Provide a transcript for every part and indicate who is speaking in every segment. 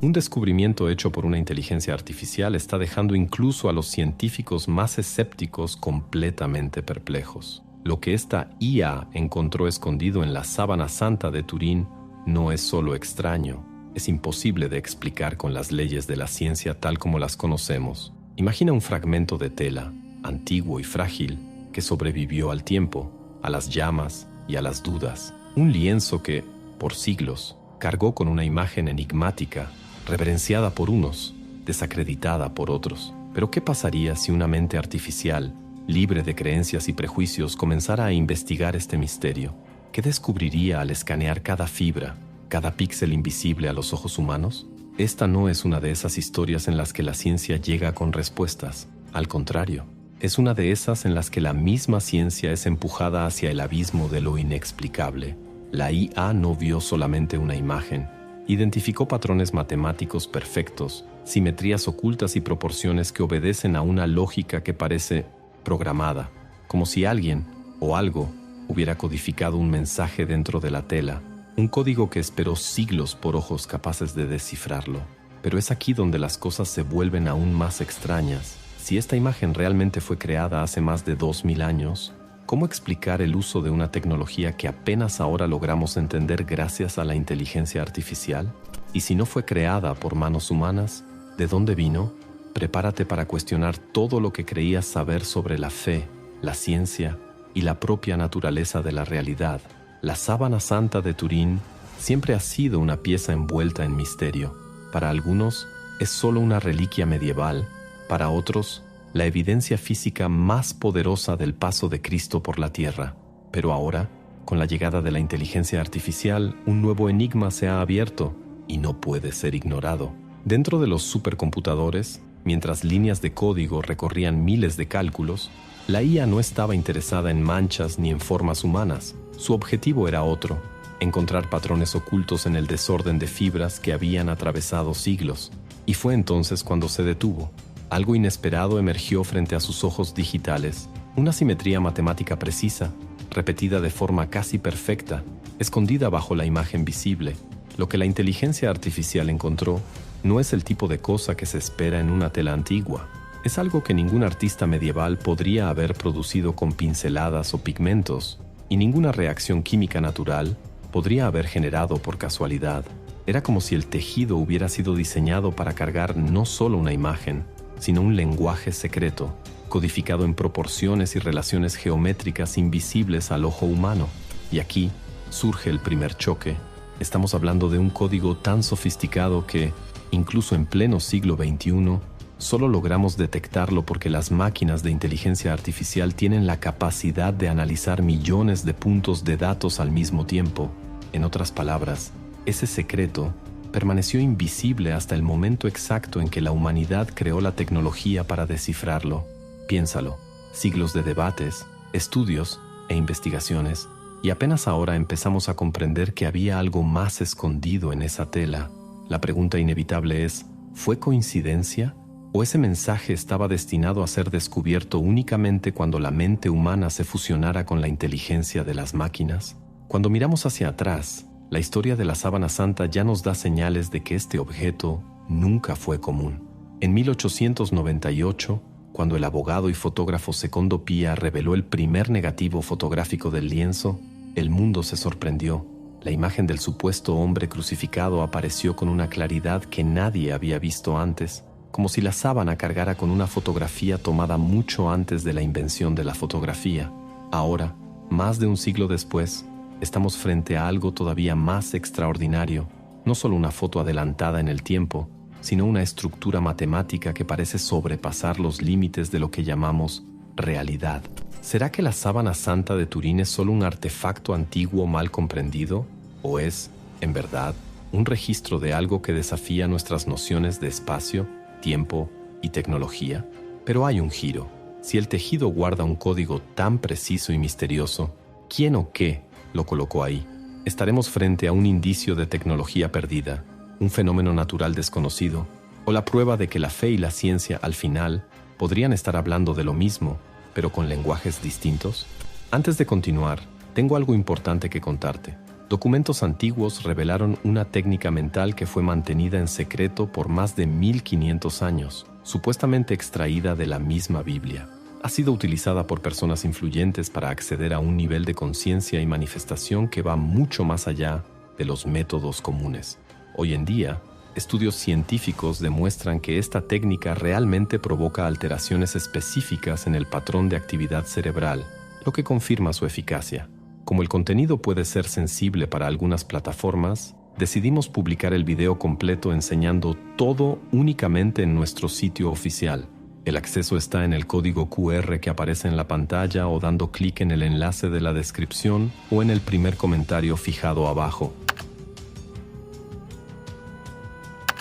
Speaker 1: Un descubrimiento hecho por una inteligencia artificial está dejando incluso a los científicos más escépticos completamente perplejos. Lo que esta IA encontró escondido en la sábana santa de Turín no es solo extraño, es imposible de explicar con las leyes de la ciencia tal como las conocemos. Imagina un fragmento de tela, antiguo y frágil, que sobrevivió al tiempo, a las llamas y a las dudas. Un lienzo que, por siglos, cargó con una imagen enigmática, reverenciada por unos, desacreditada por otros. Pero ¿qué pasaría si una mente artificial, libre de creencias y prejuicios, comenzara a investigar este misterio? ¿Qué descubriría al escanear cada fibra, cada píxel invisible a los ojos humanos? Esta no es una de esas historias en las que la ciencia llega con respuestas. Al contrario, es una de esas en las que la misma ciencia es empujada hacia el abismo de lo inexplicable. La IA no vio solamente una imagen. Identificó patrones matemáticos perfectos, simetrías ocultas y proporciones que obedecen a una lógica que parece programada, como si alguien o algo hubiera codificado un mensaje dentro de la tela, un código que esperó siglos por ojos capaces de descifrarlo. Pero es aquí donde las cosas se vuelven aún más extrañas. Si esta imagen realmente fue creada hace más de 2000 años, ¿cómo explicar el uso de una tecnología que apenas ahora logramos entender gracias a la inteligencia artificial? Y si no fue creada por manos humanas, ¿de dónde vino? Prepárate para cuestionar todo lo que creías saber sobre la fe, la ciencia y la propia naturaleza de la realidad. La sábana santa de Turín siempre ha sido una pieza envuelta en misterio. Para algunos es solo una reliquia medieval, para otros la evidencia física más poderosa del paso de Cristo por la tierra. Pero ahora, con la llegada de la inteligencia artificial, un nuevo enigma se ha abierto y no puede ser ignorado. Dentro de los supercomputadores, mientras líneas de código recorrían miles de cálculos, la IA no estaba interesada en manchas ni en formas humanas. Su objetivo era otro: encontrar patrones ocultos en el desorden de fibras que habían atravesado siglos. Y fue entonces cuando se detuvo. Algo inesperado emergió frente a sus ojos digitales, una simetría matemática precisa, repetida de forma casi perfecta, escondida bajo la imagen visible. Lo que la inteligencia artificial encontró no es el tipo de cosa que se espera en una tela antigua. Es algo que ningún artista medieval podría haber producido con pinceladas o pigmentos, y ninguna reacción química natural podría haber generado por casualidad. Era como si el tejido hubiera sido diseñado para cargar no solo una imagen, sino un lenguaje secreto, codificado en proporciones y relaciones geométricas invisibles al ojo humano. Y aquí surge el primer choque. Estamos hablando de un código tan sofisticado que, incluso en pleno siglo XXI, solo logramos detectarlo porque las máquinas de inteligencia artificial tienen la capacidad de analizar millones de puntos de datos al mismo tiempo. En otras palabras, ese secreto permaneció invisible hasta el momento exacto en que la humanidad creó la tecnología para descifrarlo. Piénsalo, siglos de debates, estudios e investigaciones, y apenas ahora empezamos a comprender que había algo más escondido en esa tela. La pregunta inevitable es, ¿fue coincidencia? ¿O ese mensaje estaba destinado a ser descubierto únicamente cuando la mente humana se fusionara con la inteligencia de las máquinas? Cuando miramos hacia atrás, la historia de la sábana santa ya nos da señales de que este objeto nunca fue común. En 1898, cuando el abogado y fotógrafo Secondo Pia reveló el primer negativo fotográfico del lienzo, el mundo se sorprendió. La imagen del supuesto hombre crucificado apareció con una claridad que nadie había visto antes, como si la sábana cargara con una fotografía tomada mucho antes de la invención de la fotografía. Ahora, más de un siglo después, estamos frente a algo todavía más extraordinario, no solo una foto adelantada en el tiempo, sino una estructura matemática que parece sobrepasar los límites de lo que llamamos realidad. ¿Será que la sábana santa de Turín es solo un artefacto antiguo mal comprendido? ¿O es, en verdad, un registro de algo que desafía nuestras nociones de espacio, tiempo y tecnología? Pero hay un giro. Si el tejido guarda un código tan preciso y misterioso, ¿quién o qué lo colocó ahí? Estaremos frente a un indicio de tecnología perdida, un fenómeno natural desconocido, o la prueba de que la fe y la ciencia, al final, podrían estar hablando de lo mismo, pero con lenguajes distintos. Antes de continuar, tengo algo importante que contarte. Documentos antiguos revelaron una técnica mental que fue mantenida en secreto por más de 1500 años, supuestamente extraída de la misma Biblia. Ha sido utilizada por personas influyentes para acceder a un nivel de conciencia y manifestación que va mucho más allá de los métodos comunes. Hoy en día, estudios científicos demuestran que esta técnica realmente provoca alteraciones específicas en el patrón de actividad cerebral, lo que confirma su eficacia. Como el contenido puede ser sensible para algunas plataformas, decidimos publicar el video completo enseñando todo únicamente en nuestro sitio oficial. El acceso está en el código QR que aparece en la pantalla o dando clic en el enlace de la descripción o en el primer comentario fijado abajo.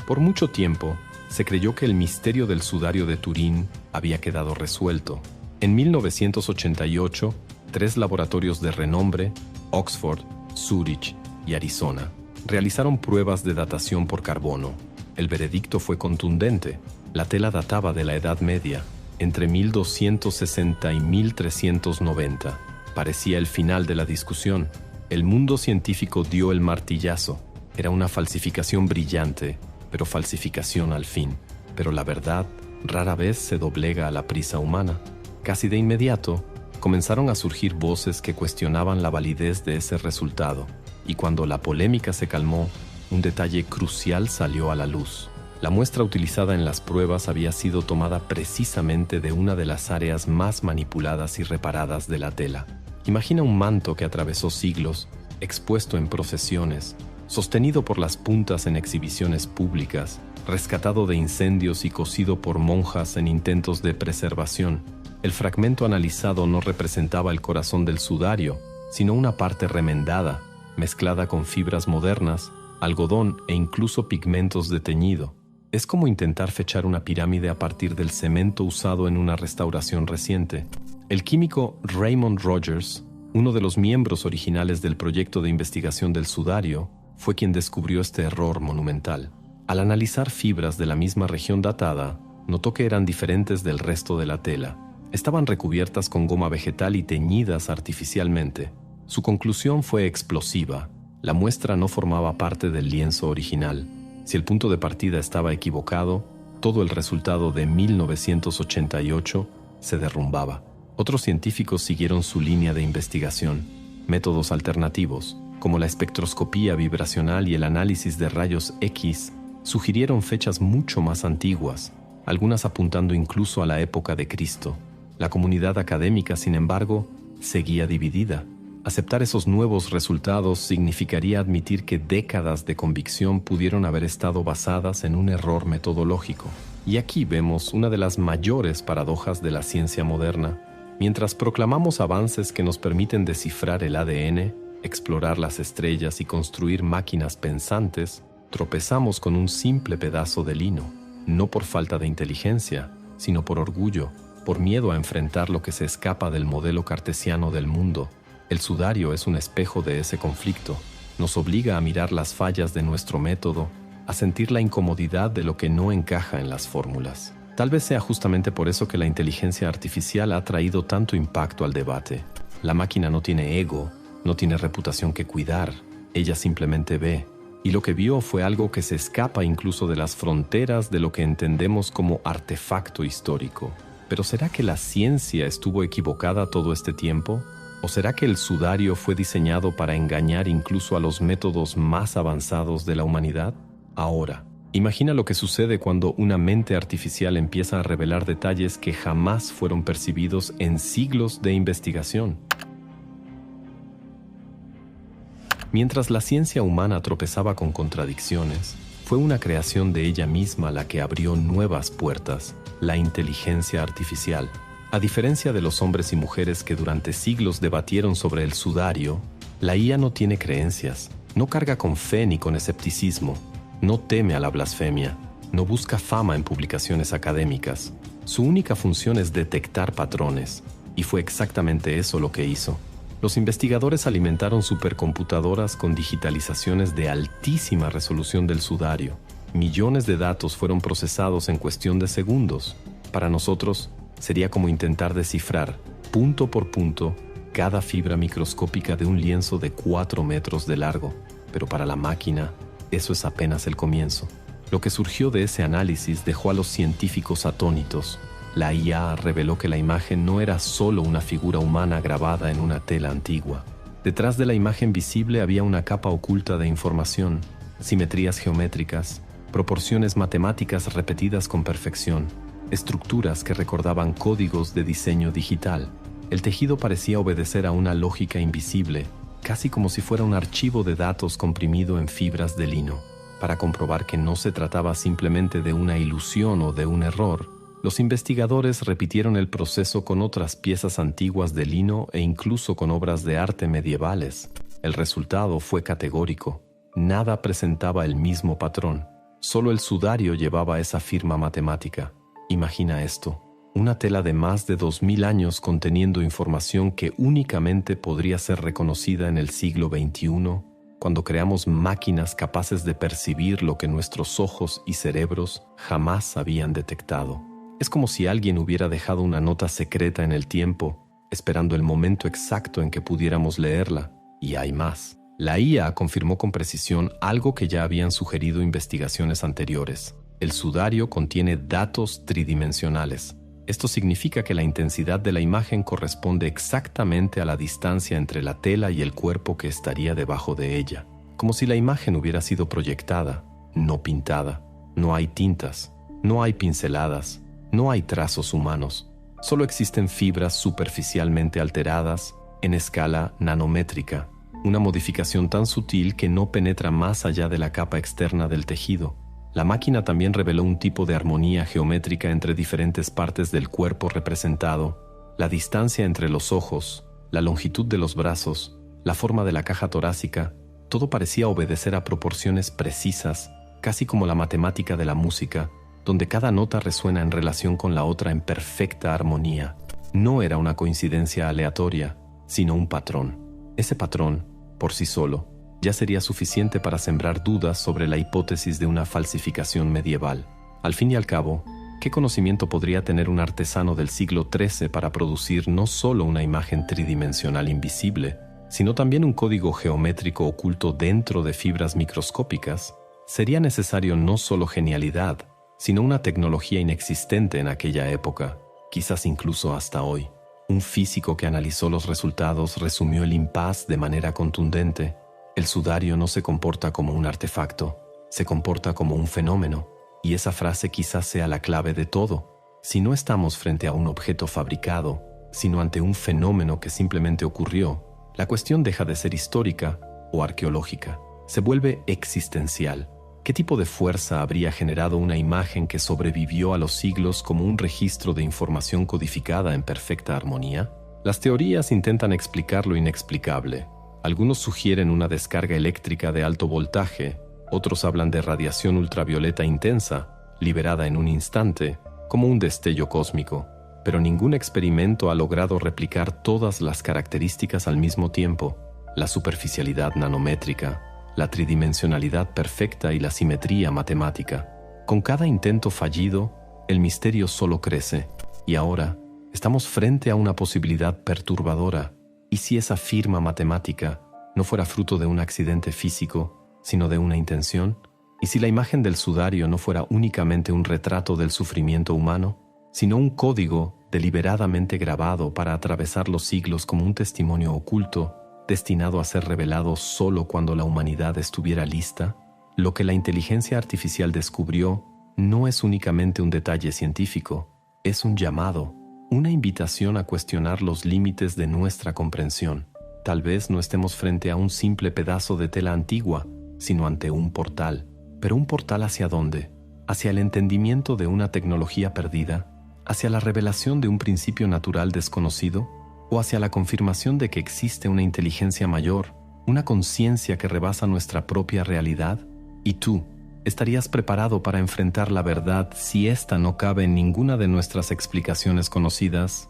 Speaker 1: Por mucho tiempo, se creyó que el misterio del sudario de Turín había quedado resuelto. En 1988, 3 laboratorios de renombre, Oxford, Zúrich y Arizona, realizaron pruebas de datación por carbono. El veredicto fue contundente. La tela databa de la Edad Media, entre 1260 y 1390. Parecía el final de la discusión. El mundo científico dio el martillazo. Era una falsificación brillante, pero falsificación al fin. Pero la verdad rara vez se doblega a la prisa humana. Casi de inmediato, comenzaron a surgir voces que cuestionaban la validez de ese resultado, y cuando la polémica se calmó, un detalle crucial salió a la luz. La muestra utilizada en las pruebas había sido tomada precisamente de una de las áreas más manipuladas y reparadas de la tela. Imagina un manto que atravesó siglos, expuesto en procesiones, sostenido por las puntas en exhibiciones públicas, rescatado de incendios y cosido por monjas en intentos de preservación. El fragmento analizado no representaba el corazón del sudario, sino una parte remendada, mezclada con fibras modernas, algodón e incluso pigmentos de teñido. Es como intentar fechar una pirámide a partir del cemento usado en una restauración reciente. El químico Raymond Rogers, uno de los miembros originales del proyecto de investigación del sudario, fue quien descubrió este error monumental. Al analizar fibras de la misma región datada, notó que eran diferentes del resto de la tela. Estaban recubiertas con goma vegetal y teñidas artificialmente. Su conclusión fue explosiva. La muestra no formaba parte del lienzo original. Si el punto de partida estaba equivocado, todo el resultado de 1988 se derrumbaba. Otros científicos siguieron su línea de investigación. Métodos alternativos, como la espectroscopía vibracional y el análisis de rayos X, sugirieron fechas mucho más antiguas, algunas apuntando incluso a la época de Cristo. La comunidad académica, sin embargo, seguía dividida. Aceptar esos nuevos resultados significaría admitir que décadas de convicción pudieron haber estado basadas en un error metodológico. Y aquí vemos una de las mayores paradojas de la ciencia moderna. Mientras proclamamos avances que nos permiten descifrar el ADN, explorar las estrellas y construir máquinas pensantes, tropezamos con un simple pedazo de lino, no por falta de inteligencia, sino por orgullo, por miedo a enfrentar lo que se escapa del modelo cartesiano del mundo. El sudario es un espejo de ese conflicto. Nos obliga a mirar las fallas de nuestro método, a sentir la incomodidad de lo que no encaja en las fórmulas. Tal vez sea justamente por eso que la inteligencia artificial ha traído tanto impacto al debate. La máquina no tiene ego, no tiene reputación que cuidar. Ella simplemente ve. Y lo que vio fue algo que se escapa incluso de las fronteras de lo que entendemos como artefacto histórico. ¿Pero será que la ciencia estuvo equivocada todo este tiempo? ¿O será que el sudario fue diseñado para engañar incluso a los métodos más avanzados de la humanidad? Ahora, imagina lo que sucede cuando una mente artificial empieza a revelar detalles que jamás fueron percibidos en siglos de investigación. Mientras la ciencia humana tropezaba con contradicciones, fue una creación de ella misma la que abrió nuevas puertas, la inteligencia artificial. A diferencia de los hombres y mujeres que durante siglos debatieron sobre el sudario, la IA no tiene creencias, no carga con fe ni con escepticismo, no teme a la blasfemia, no busca fama en publicaciones académicas. Su única función es detectar patrones, y fue exactamente eso lo que hizo. Los investigadores alimentaron supercomputadoras con digitalizaciones de altísima resolución del sudario. Millones de datos fueron procesados en cuestión de segundos. Para nosotros, sería como intentar descifrar, punto por punto, cada fibra microscópica de un lienzo de 4 metros de largo, pero para la máquina eso es apenas el comienzo. Lo que surgió de ese análisis dejó a los científicos atónitos. La IA reveló que la imagen no era solo una figura humana grabada en una tela antigua. Detrás de la imagen visible había una capa oculta de información, simetrías geométricas, proporciones matemáticas repetidas con perfección, estructuras que recordaban códigos de diseño digital. El tejido parecía obedecer a una lógica invisible, casi como si fuera un archivo de datos comprimido en fibras de lino. Para comprobar que no se trataba simplemente de una ilusión o de un error, los investigadores repitieron el proceso con otras piezas antiguas de lino e incluso con obras de arte medievales. El resultado fue categórico. Nada presentaba el mismo patrón. Solo el sudario llevaba esa firma matemática. Imagina esto: una tela de más de 2000 años conteniendo información que únicamente podría ser reconocida en el siglo XXI, cuando creamos máquinas capaces de percibir lo que nuestros ojos y cerebros jamás habían detectado. Es como si alguien hubiera dejado una nota secreta en el tiempo, esperando el momento exacto en que pudiéramos leerla. Y hay más. La IA confirmó con precisión algo que ya habían sugerido investigaciones anteriores. El sudario contiene datos tridimensionales. Esto significa que la intensidad de la imagen corresponde exactamente a la distancia entre la tela y el cuerpo que estaría debajo de ella. Como si la imagen hubiera sido proyectada, no pintada. No hay tintas, no hay pinceladas, no hay trazos humanos. Solo existen fibras superficialmente alteradas en escala nanométrica. Una modificación tan sutil que no penetra más allá de la capa externa del tejido. La máquina también reveló un tipo de armonía geométrica entre diferentes partes del cuerpo representado, la distancia entre los ojos, la longitud de los brazos, la forma de la caja torácica. Todo parecía obedecer a proporciones precisas, casi como la matemática de la música, donde cada nota resuena en relación con la otra en perfecta armonía. No era una coincidencia aleatoria, sino un patrón. Ese patrón, por sí solo, ya sería suficiente para sembrar dudas sobre la hipótesis de una falsificación medieval. Al fin y al cabo, ¿qué conocimiento podría tener un artesano del siglo XIII para producir no solo una imagen tridimensional invisible, sino también un código geométrico oculto dentro de fibras microscópicas? Sería necesario no solo genialidad, sino una tecnología inexistente en aquella época, quizás incluso hasta hoy. Un físico que analizó los resultados resumió el impasse de manera contundente. El sudario no se comporta como un artefacto, se comporta como un fenómeno, y esa frase quizás sea la clave de todo. Si no estamos frente a un objeto fabricado, sino ante un fenómeno que simplemente ocurrió, la cuestión deja de ser histórica o arqueológica, se vuelve existencial. ¿Qué tipo de fuerza habría generado una imagen que sobrevivió a los siglos como un registro de información codificada en perfecta armonía? Las teorías intentan explicar lo inexplicable. Algunos sugieren una descarga eléctrica de alto voltaje, otros hablan de radiación ultravioleta intensa, liberada en un instante, como un destello cósmico. Pero ningún experimento ha logrado replicar todas las características al mismo tiempo: la superficialidad nanométrica, la tridimensionalidad perfecta y la simetría matemática. Con cada intento fallido, el misterio solo crece. Y ahora, estamos frente a una posibilidad perturbadora. ¿Y si esa firma matemática no fuera fruto de un accidente físico, sino de una intención? ¿Y si la imagen del sudario no fuera únicamente un retrato del sufrimiento humano, sino un código deliberadamente grabado para atravesar los siglos como un testimonio oculto, destinado a ser revelado solo cuando la humanidad estuviera lista? Lo que la inteligencia artificial descubrió no es únicamente un detalle científico, es un llamado, una invitación a cuestionar los límites de nuestra comprensión. Tal vez no estemos frente a un simple pedazo de tela antigua, sino ante un portal. ¿Pero un portal hacia dónde? ¿Hacia el entendimiento de una tecnología perdida? ¿Hacia la revelación de un principio natural desconocido? ¿O hacia la confirmación de que existe una inteligencia mayor, una conciencia que rebasa nuestra propia realidad? ¿Y tú, estarías preparado para enfrentar la verdad si ésta no cabe en ninguna de nuestras explicaciones conocidas?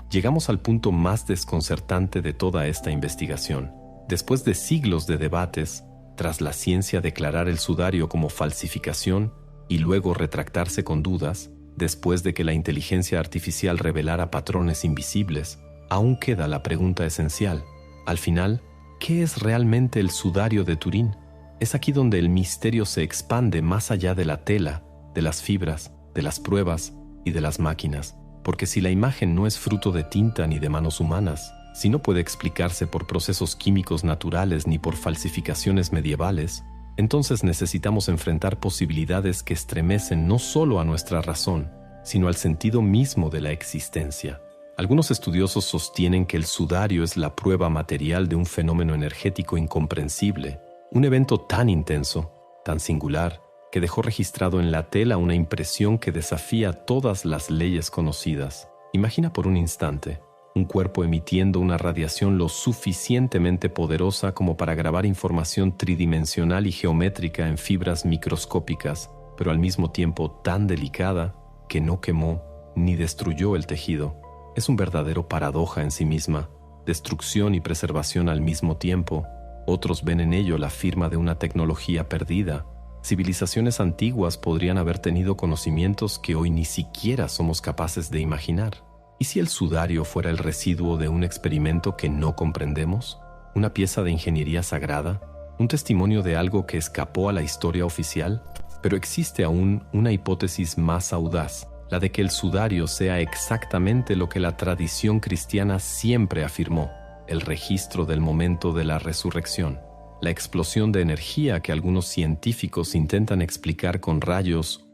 Speaker 1: Llegamos al punto más desconcertante de toda esta investigación. Después de siglos de debates, tras la ciencia declarar el sudario como falsificación y luego retractarse con dudas, Después de que la inteligencia artificial revelara patrones invisibles, aún queda la pregunta esencial. Al final, ¿qué es realmente el sudario de Turín? Es aquí donde el misterio se expande más allá de la tela, de las fibras, de las pruebas y de las máquinas. Porque si la imagen no es fruto de tinta ni de manos humanas, si no puede explicarse por procesos químicos naturales ni por falsificaciones medievales, entonces necesitamos enfrentar posibilidades que estremecen no solo a nuestra razón, sino al sentido mismo de la existencia. Algunos estudiosos sostienen que el sudario es la prueba material de un fenómeno energético incomprensible, un evento tan intenso, tan singular, que dejó registrado en la tela una impresión que desafía todas las leyes conocidas. Imagina por un instante un cuerpo emitiendo una radiación lo suficientemente poderosa como para grabar información tridimensional y geométrica en fibras microscópicas, pero al mismo tiempo tan delicada que no quemó ni destruyó el tejido. Es un verdadero paradoja en sí misma, destrucción y preservación al mismo tiempo. Otros ven en ello la firma de una tecnología perdida. Civilizaciones antiguas podrían haber tenido conocimientos que hoy ni siquiera somos capaces de imaginar. ¿Y si el sudario fuera el residuo de un experimento que no comprendemos? ¿Una pieza de ingeniería sagrada? ¿Un testimonio de algo que escapó a la historia oficial? Pero existe aún una hipótesis más audaz, la de que el sudario sea exactamente lo que la tradición cristiana siempre afirmó: el registro del momento de la resurrección. La explosión de energía que algunos científicos intentan explicar con rayos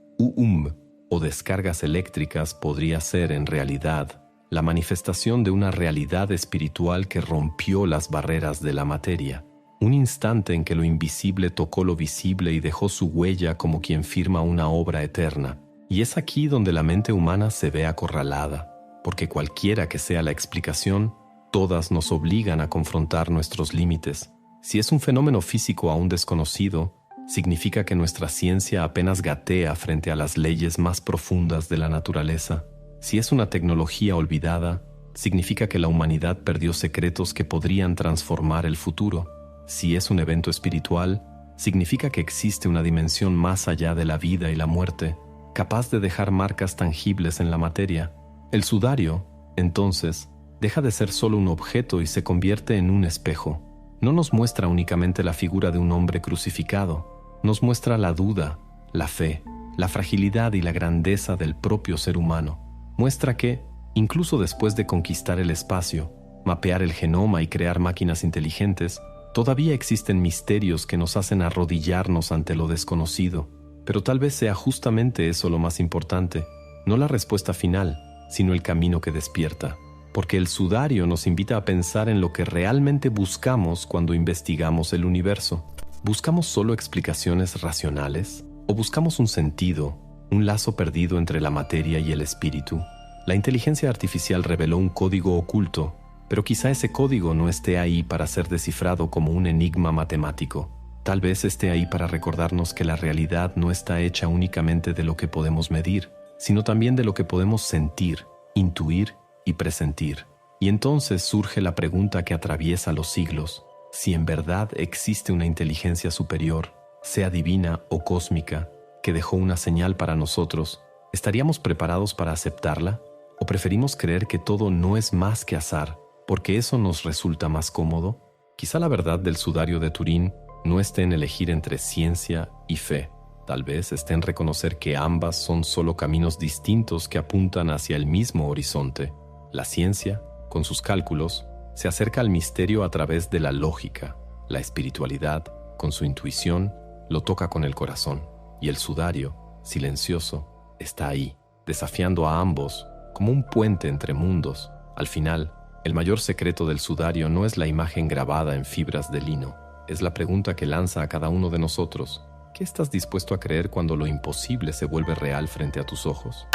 Speaker 1: o descargas eléctricas podría ser, en realidad, la manifestación de una realidad espiritual que rompió las barreras de la materia. Un instante en que lo invisible tocó lo visible y dejó su huella como quien firma una obra eterna. Y es aquí donde la mente humana se ve acorralada, porque cualquiera que sea la explicación, todas nos obligan a confrontar nuestros límites. Si es un fenómeno físico aún desconocido, significa que nuestra ciencia apenas gatea frente a las leyes más profundas de la naturaleza. Si es una tecnología olvidada, significa que la humanidad perdió secretos que podrían transformar el futuro. Si es un evento espiritual, significa que existe una dimensión más allá de la vida y la muerte, capaz de dejar marcas tangibles en la materia. El sudario, entonces, deja de ser solo un objeto y se convierte en un espejo. No nos muestra únicamente la figura de un hombre crucificado, nos muestra la duda, la fe, la fragilidad y la grandeza del propio ser humano. Muestra que, incluso después de conquistar el espacio, mapear el genoma y crear máquinas inteligentes, todavía existen misterios que nos hacen arrodillarnos ante lo desconocido. Pero tal vez sea justamente eso lo más importante, no la respuesta final, sino el camino que despierta. Porque el sudario nos invita a pensar en lo que realmente buscamos cuando investigamos el universo. ¿Buscamos solo explicaciones racionales? ¿O buscamos un sentido, un lazo perdido entre la materia y el espíritu? La inteligencia artificial reveló un código oculto, pero quizá ese código no esté ahí para ser descifrado como un enigma matemático. Tal vez esté ahí para recordarnos que la realidad no está hecha únicamente de lo que podemos medir, sino también de lo que podemos sentir, intuir y presentir. Y entonces surge la pregunta que atraviesa los siglos: si en verdad existe una inteligencia superior, sea divina o cósmica, que dejó una señal para nosotros, ¿estaríamos preparados para aceptarla? ¿O preferimos creer que todo no es más que azar, porque eso nos resulta más cómodo? Quizá la verdad del sudario de Turín no esté en elegir entre ciencia y fe. Tal vez esté en reconocer que ambas son solo caminos distintos que apuntan hacia el mismo horizonte. La ciencia, con sus cálculos, se acerca al misterio a través de la lógica. La espiritualidad, con su intuición, lo toca con el corazón. Y el sudario, silencioso, está ahí, desafiando a ambos, como un puente entre mundos. Al final, el mayor secreto del sudario no es la imagen grabada en fibras de lino. Es la pregunta que lanza a cada uno de nosotros: ¿qué estás dispuesto a creer cuando lo imposible se vuelve real frente a tus ojos?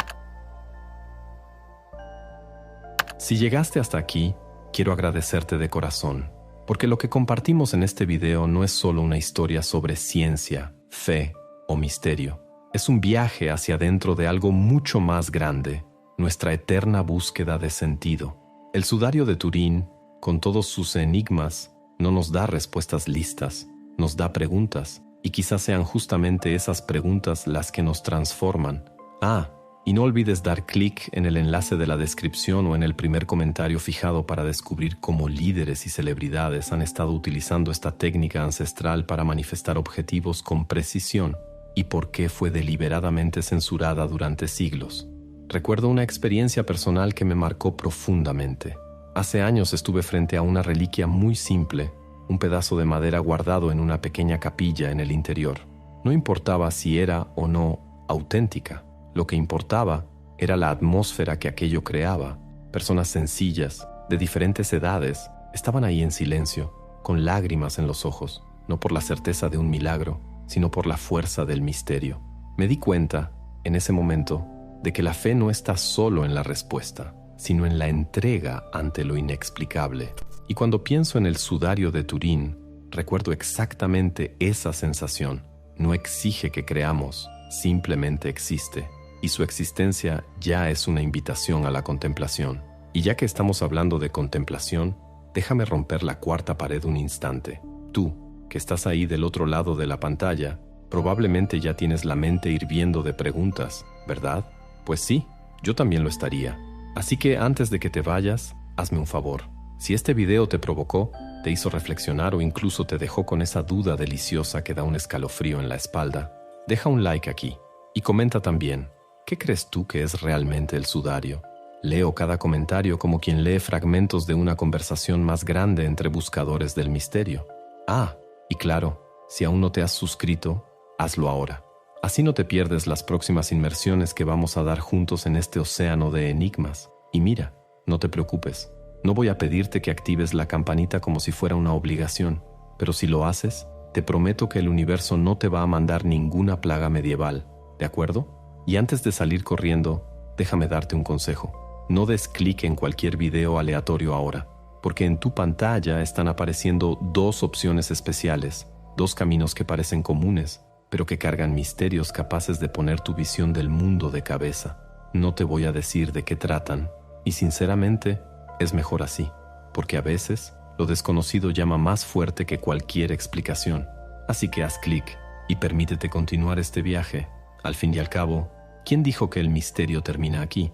Speaker 1: Si llegaste hasta aquí, quiero agradecerte de corazón, porque lo que compartimos en este video no es solo una historia sobre ciencia, fe o misterio. Es un viaje hacia dentro de algo mucho más grande, nuestra eterna búsqueda de sentido. El sudario de Turín, con todos sus enigmas, no nos da respuestas listas, nos da preguntas, y quizás sean justamente esas preguntas las que nos transforman. Y no olvides dar clic en el enlace de la descripción o en el primer comentario fijado para descubrir cómo líderes y celebridades han estado utilizando esta técnica ancestral para manifestar objetivos con precisión y por qué fue deliberadamente censurada durante siglos. Recuerdo una experiencia personal que me marcó profundamente. Hace años estuve frente a una reliquia muy simple, un pedazo de madera guardado en una pequeña capilla en el interior. No importaba si era o no auténtica. Lo que importaba era la atmósfera que aquello creaba. Personas sencillas, de diferentes edades, estaban ahí en silencio, con lágrimas en los ojos, no por la certeza de un milagro, sino por la fuerza del misterio. Me di cuenta, en ese momento, de que la fe no está solo en la respuesta, sino en la entrega ante lo inexplicable. Y cuando pienso en el sudario de Turín, recuerdo exactamente esa sensación. No exige que creamos, simplemente existe. Y su existencia ya es una invitación a la contemplación. Y ya que estamos hablando de contemplación, déjame romper la cuarta pared un instante. Tú, que estás ahí del otro lado de la pantalla, probablemente ya tienes la mente hirviendo de preguntas, ¿verdad? Pues sí, yo también lo estaría. Así que antes de que te vayas, hazme un favor. Si este video te provocó, te hizo reflexionar o incluso te dejó con esa duda deliciosa que da un escalofrío en la espalda, deja un like aquí y comenta también. ¿Qué crees tú que es realmente el sudario? Leo cada comentario como quien lee fragmentos de una conversación más grande entre buscadores del misterio. Ah, y claro, si aún no te has suscrito, hazlo ahora. Así no te pierdes las próximas inmersiones que vamos a dar juntos en este océano de enigmas. Y mira, no te preocupes, no voy a pedirte que actives la campanita como si fuera una obligación, pero si lo haces, te prometo que el universo no te va a mandar ninguna plaga medieval, ¿de acuerdo? Y antes de salir corriendo, déjame darte un consejo. No des clic en cualquier video aleatorio ahora, porque en tu pantalla están apareciendo dos opciones especiales, dos caminos que parecen comunes, pero que cargan misterios capaces de poner tu visión del mundo de cabeza. No te voy a decir de qué tratan, y sinceramente, es mejor así, porque a veces lo desconocido llama más fuerte que cualquier explicación. Así que haz clic y permítete continuar este viaje. Al fin y al cabo, ¿quién dijo que el misterio termina aquí?